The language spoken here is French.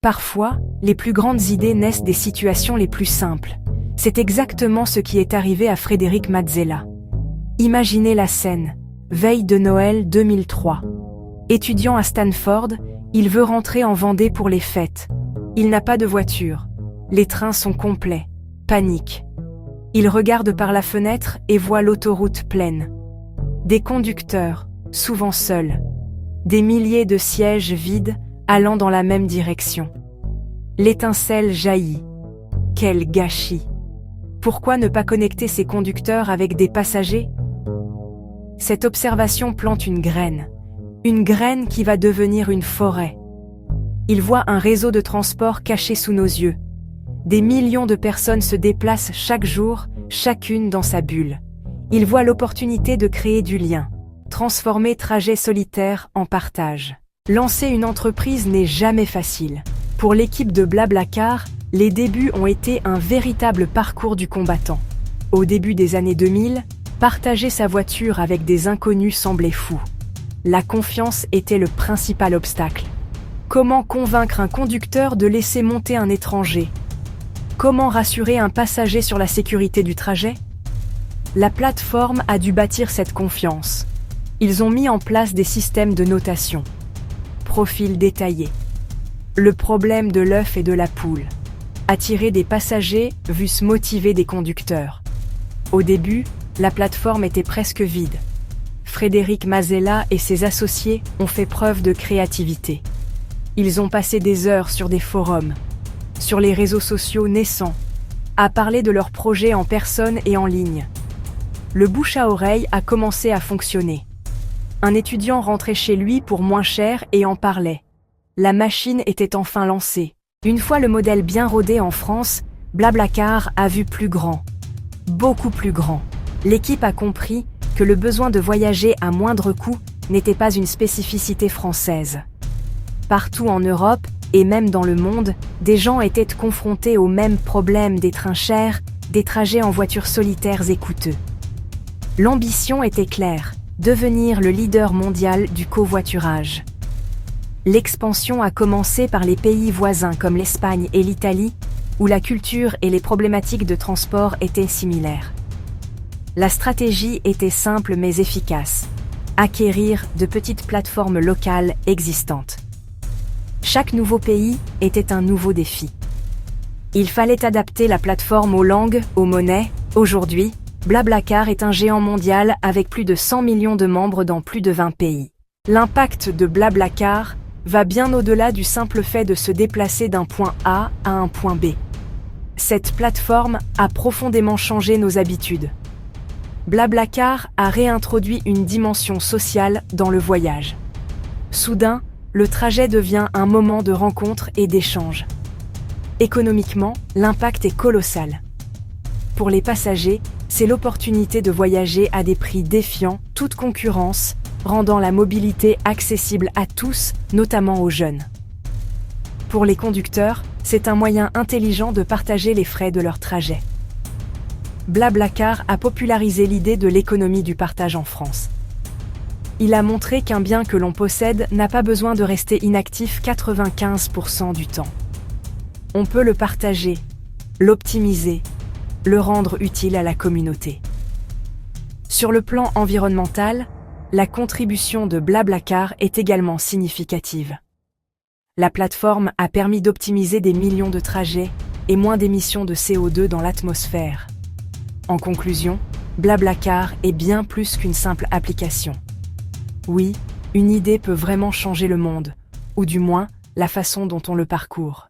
Parfois, les plus grandes idées naissent des situations les plus simples. C'est exactement ce qui est arrivé à Frédéric Mazzella. Imaginez la scène. Veille de Noël 2003. Étudiant à Stanford, il veut rentrer en Vendée pour les fêtes. Il n'a pas de voiture. Les trains sont complets. Panique. Il regarde par la fenêtre et voit l'autoroute pleine. Des conducteurs, souvent seuls. Des milliers de sièges vides allant dans la même direction. L'étincelle jaillit. Quel gâchis! Pourquoi ne pas connecter ces conducteurs avec des passagers? Cette observation plante une graine qui va devenir une forêt. Il voit un réseau de transport caché sous nos yeux. Des millions de personnes se déplacent chaque jour, chacune dans sa bulle. Il voit l'opportunité de créer du lien, transformer trajets solitaires en partage. Lancer une entreprise n'est jamais facile. Pour l'équipe de Blablacar, les débuts ont été un véritable parcours du combattant. Au début des années 2000, partager sa voiture avec des inconnus semblait fou. La confiance était le principal obstacle. Comment convaincre un conducteur de laisser monter un étranger? Comment rassurer un passager sur la sécurité du trajet? La plateforme a dû bâtir cette confiance. Ils ont mis en place des systèmes de notation. Profil détaillé. Le problème de l'œuf et de la poule. Attirer des passagers versus motiver des conducteurs. Au début, la plateforme était presque vide. Frédéric Mazzella et ses associés ont fait preuve de créativité. Ils ont passé des heures sur des forums, sur les réseaux sociaux naissants, à parler de leurs projets en personne et en ligne. Le bouche à oreille a commencé à fonctionner. Un étudiant rentrait chez lui pour moins cher et en parlait. La machine était enfin lancée. Une fois le modèle bien rodé en France, Blablacar a vu plus grand. Beaucoup plus grand. L'équipe a compris que le besoin de voyager à moindre coût n'était pas une spécificité française. Partout en Europe, et même dans le monde, des gens étaient confrontés aux mêmes problèmes des trains chers, des trajets en voitures solitaires et coûteux. L'ambition était claire, devenir le leader mondial du covoiturage. L'expansion a commencé par les pays voisins comme l'Espagne et l'Italie, où la culture et les problématiques de transport étaient similaires. La stratégie était simple mais efficace. Acquérir de petites plateformes locales existantes. Chaque nouveau pays était un nouveau défi. Il fallait adapter la plateforme aux langues, aux monnaies. Aujourd'hui, Blablacar est un géant mondial avec plus de 100 millions de membres dans plus de 20 pays. L'impact de Blablacar va bien au-delà du simple fait de se déplacer d'un point A à un point B. Cette plateforme a profondément changé nos habitudes. Blablacar a réintroduit une dimension sociale dans le voyage. Soudain, le trajet devient un moment de rencontre et d'échange. Économiquement, l'impact est colossal. Pour les passagers, c'est l'opportunité de voyager à des prix défiant toute concurrence, rendant la mobilité accessible à tous, notamment aux jeunes. Pour les conducteurs, c'est un moyen intelligent de partager les frais de leur trajet. Blablacar a popularisé l'idée de l'économie du partage en France. Il a montré qu'un bien que l'on possède n'a pas besoin de rester inactif 95% du temps. On peut le partager, l'optimiser, le rendre utile à la communauté. Sur le plan environnemental, la contribution de Blablacar est également significative. La plateforme a permis d'optimiser des millions de trajets et moins d'émissions de CO2 dans l'atmosphère. En conclusion, Blablacar est bien plus qu'une simple application. Oui, une idée peut vraiment changer le monde, ou du moins la façon dont on le parcourt.